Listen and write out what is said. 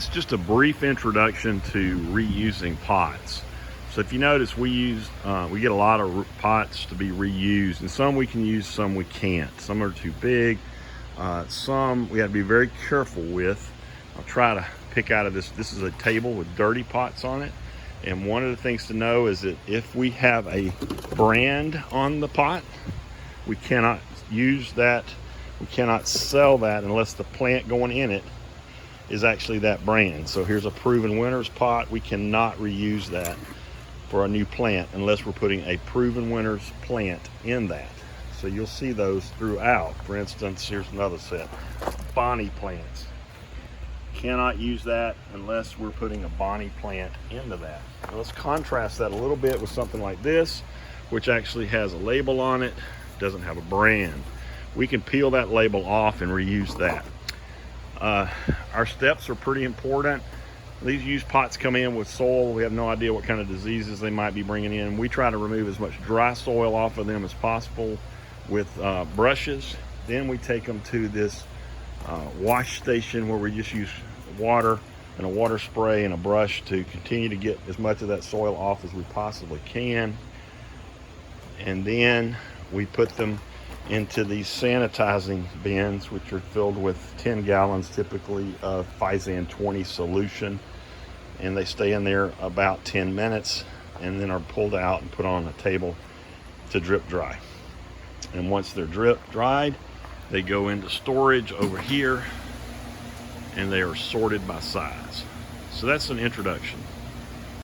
It's just a brief introduction to reusing pots. So if you notice, we get a lot of pots to be reused, and some we can use, some we can't. Some are too big. Some we have to be very careful with. I'll try to pick out of this. This is a table with dirty pots on it. And one of the things to know is that if we have a brand on the pot, we cannot use that. We cannot sell that unless the plant going in it is actually that brand. So here's a Proven Winners pot. We cannot reuse that for a new plant unless we're putting a Proven Winners plant in that. So you'll see those throughout. For instance, here's another set, Bonnie plants. Cannot use that unless we're putting a Bonnie plant into that. Now let's contrast that a little bit with something like this, which actually has a label on it, doesn't have a brand. We can peel that label off and reuse that. Our steps are pretty important. These used pots come in with soil. We have no idea what kind of diseases they might be bringing in. We try to remove as much dry soil off of them as possible with brushes. Then we take them to this wash station where we just use water and a water spray and a brush to continue to get as much of that soil off as we possibly can. And then we put them into these sanitizing bins, which are filled with 10 gallons typically of Physan 20 solution, and they stay in there about 10 minutes and then are pulled out and put on a table to drip dry. And once they're drip dried, they go into storage over here and they are sorted by size. So that's an introduction.